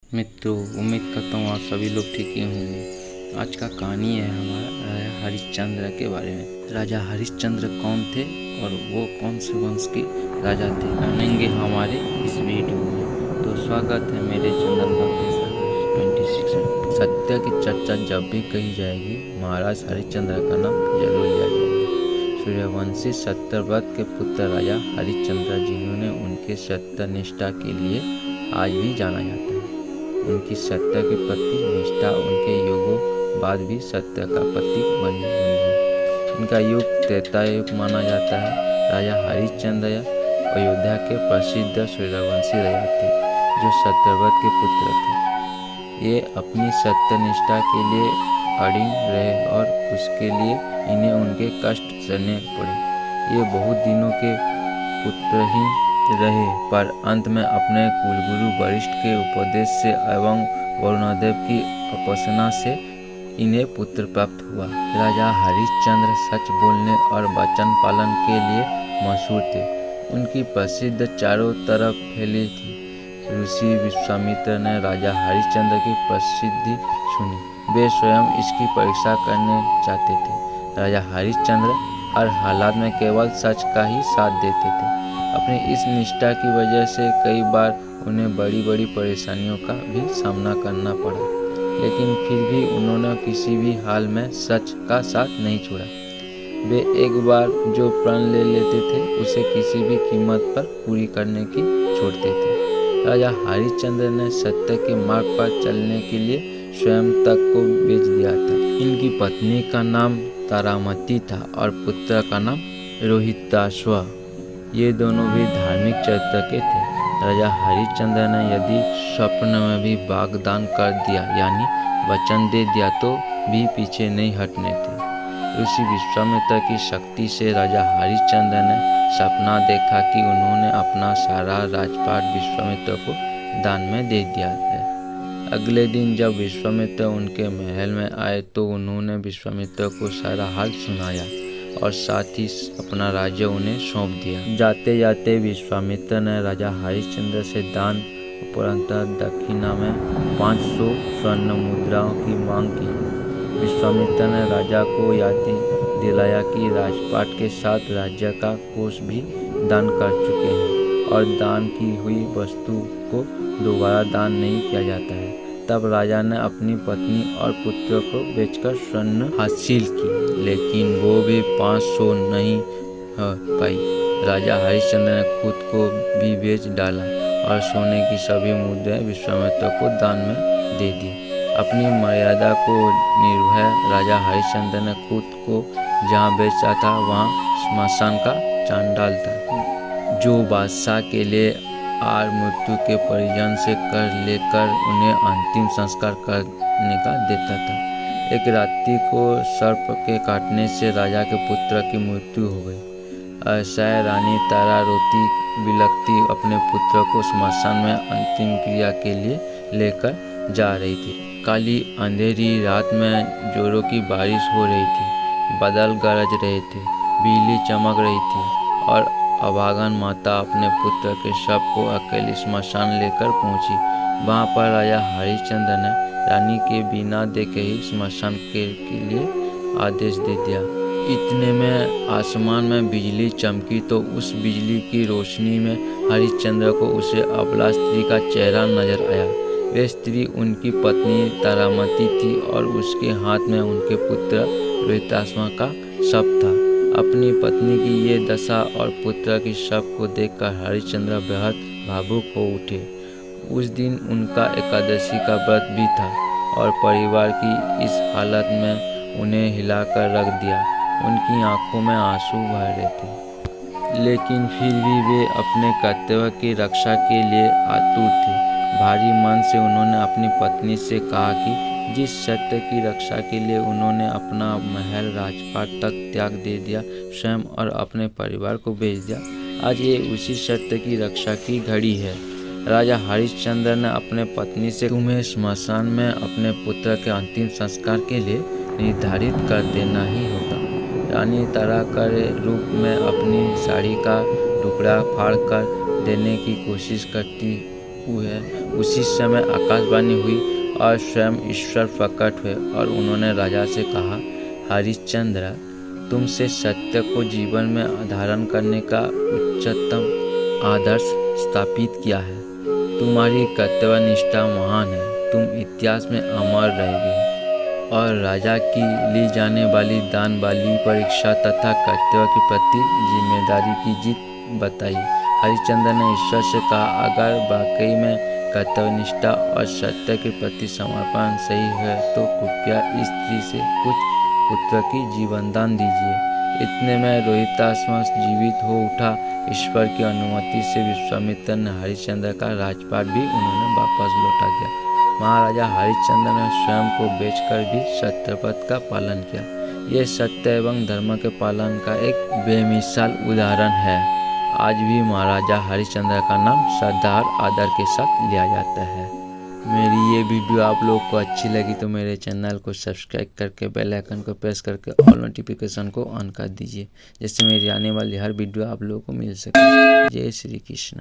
मित्रों, उम्मीद करता हूँ आप सभी लोग ठीक ही होंगे। आज का कहानी है हमारा राजा हरिश्चंद्र के बारे में। राजा हरिश्चंद्र कौन थे और वो कौन से वंश के राजा थे, जानेंगे हमारे इस वीडियो में। तो स्वागत है मेरे चंदन भक्ति सागर 26 में। सत्य की चर्चा जब भी कही जाएगी, महाराज हरिश्चंद्र का नाम जरूर लिया जाएगा। सूर्यवंशी सत्यव्रत के पुत्र राजा हरिश्चंद्र, जिन्होंने उनके सत्यनिष्ठा के लिए आज भी जाना जाता है। उनकी सत्य के प्रति निष्ठा उनके युगों बाद भी सत्य का प्रतीक बनी हुई है। इनका युग त्रेता युग माना जाता है। राजा हरिश्चंद्र अयोध्या के प्रसिद्ध सूर्यवंशी राजा थे, जो सत्यव्रत के पुत्र थे। ये अपनी सत्यनिष्ठा के लिए अड़िग रहे और उसके लिए इन्हें उनके कष्ट सहने पड़े। ये बहुत दिनों के पुत्रहीन रहे, पर अंत में अपने कुलगुरु वशिष्ठ के उपदेश से एवं वरुणदेव की उपासना से इन्हें पुत्र प्राप्त हुआ। राजा हरिश्चंद्र सच बोलने और वचन पालन के लिए मशहूर थे। उनकी प्रसिद्ध चारों तरफ फैली थी। ऋषि विश्वामित्र ने राजा हरिश्चंद्र की प्रसिद्धि सुनी। वे स्वयं इसकी परीक्षा करने चाहते थे। राजा हरिश्चंद्र हर हालात में केवल सच का ही साथ देते थे। अपनी इस निष्ठा की वजह से कई बार उन्हें बड़ी बड़ी परेशानियों का भी सामना करना पड़ा, लेकिन फिर भी उन्होंने किसी भी हाल में सच का साथ नहीं छोड़ा। वे एक बार जो प्रण ले लेते थे, उसे किसी भी कीमत पर पूरी करने की छोड़ते थे। राजा हरिश्चंद्र ने सत्य के मार्ग पर चलने के लिए स्वयं तक को बेच दिया था। इनकी पत्नी का नाम तारामती था और पुत्र का नाम रोहिताश्व। ये दोनों भी धार्मिक चरित्र के थे। राजा हरिश्चंद्र ने यदि स्वप्न में भी वाग्दान कर दिया, यानी वचन दे दिया, तो भी पीछे नहीं हटने थे। ऋषि विश्वामित्र की शक्ति से राजा हरिश्चंद्र ने सपना देखा कि उन्होंने अपना सारा राजपाट विश्वामित्र को दान में दे दिया है। अगले दिन जब विश्वामित्र उनके महल में आए तो उन्होंने विश्वामित्र को सारा हाल सुनाया और साथ ही अपना राज्य उन्हें सौंप दिया। जाते जाते विश्वामित्र ने राजा हरिश्चंद्र से दान उपरांत दक्षिणा में 500 स्वर्ण मुद्राओं की मांग की। विश्वामित्र ने राजा को याद दिलाया कि राजपाट के साथ राज्य का कोष भी दान कर चुके हैं और दान की हुई वस्तु को दोबारा दान नहीं किया जाता है। तब राजा ने अपनी पत्नी और पुत्र को बेचकर स्वर्ण हासिल की, लेकिन वो भी 500 नहीं हो पाई। राजा हरिश्चंद्र ने खुद को भी बेच डाला और सोने की सभी मुद्राएं विश्वामित्र को दान में दे दी। अपनी मर्यादा को निर्भय राजा हरिश्चंद्र ने खुद को जहाँ बेचा था, वहाँ स्मशान का चांडाल था, जो बादशाह के लिए और मृत्यु के परिजन से कर लेकर उन्हें अंतिम संस्कार करने का देता था। एक रात्रि को सर्प के काटने से राजा के पुत्र की मृत्यु हो गई। ऐसा रानी तारा रोती बिलखती अपने पुत्र को स्मशान में अंतिम क्रिया के लिए लेकर जा रही थी। काली अंधेरी रात में जोरों की बारिश हो रही थी, बादल गरज रहे थे, बिजली चमक रही थी और अभागन माता अपने पुत्र के शव को अकेले स्मशान लेकर पहुंची। वहां पर राजा हरिश्चंद्र ने रानी के बिना देखे ही स्मशान के लिए आदेश दे दिया। इतने में आसमान में बिजली चमकी तो उस बिजली की रोशनी में हरिश्चंद्र को उसे अबला स्त्री का चेहरा नजर आया। वे स्त्री उनकी पत्नी तारामती थी और उसके हाथ में उनके पुत्र रोहिताश्व का शव था। अपनी पत्नी की ये दशा और पुत्र की शव को देखकर हरिश्चंद्र बेहद भावुक हो उठे। उस दिन उनका एकादशी का व्रत भी था और परिवार की इस हालत में उन्हें हिलाकर रख दिया। उनकी आंखों में आंसू बह रहे थे, लेकिन फिर भी वे अपने कर्तव्य की रक्षा के लिए आतुर थे। भारी मन से उन्होंने अपनी पत्नी से कहा कि जिस सत्य की रक्षा के लिए उन्होंने अपना महल राजपाट तक त्याग दे दिया, स्वयं और अपने परिवार को बेच दिया, आज ये उसी सत्य की रक्षा की घड़ी है। राजा हरिश्चंद्र ने अपने पत्नी से तुम्हें स्मशान में अपने पुत्र के अंतिम संस्कार के लिए निर्धारित कर देना ही होगा। रानी तारा के रूप में अपनी साड़ी का टुकड़ा फाड़ कर देने की कोशिश करती हुए। उसी समय आकाशवाणी हुई और स्वयं ईश्वर प्रकट हुए और उन्होंने राजा से कहा, हरिश्चंद्र, तुमसे सत्य को जीवन में धारण करने का उच्चतम आदर्श स्थापित किया है। तुम्हारी कर्तव्यनिष्ठा महान है, तुम इतिहास में अमर रहेगी। और राजा की ली जाने वाली दान वाली परीक्षा तथा कर्तव्य के प्रति जिम्मेदारी की जीत बताई। हरिश्चंद्र ने ईश्वर से कहा, अगर वाकई में कर्तव्यनिष्ठा और सत्य के प्रति समर्पण सही है तो कृपया इस स्त्री से कुछ पुत्र की जीवनदान दीजिए। इतने में रोहिताश्व जीवित हो उठा। ईश्वर की अनुमति से विश्वामित्र ने हरिश्चंद्र का राजपाट भी उन्होंने वापस लौटा दिया। महाराजा हरिश्चंद्र ने स्वयं को बेचकर भी सत्यव्रत का पालन किया। ये सत्य एवं धर्म के पालन का एक बेमिसाल उदाहरण है। आज भी महाराजा हरिश्चंद्र का नाम श्रद्धा और आदर के साथ लिया जाता है। मेरी ये वीडियो आप लोगों को अच्छी लगी तो मेरे चैनल को सब्सक्राइब करके बेल आइकन को प्रेस करके ऑल नोटिफिकेशन को ऑन कर दीजिए, जिससे मेरी आने वाली हर वीडियो आप लोगों को मिल सके। जय श्री कृष्ण।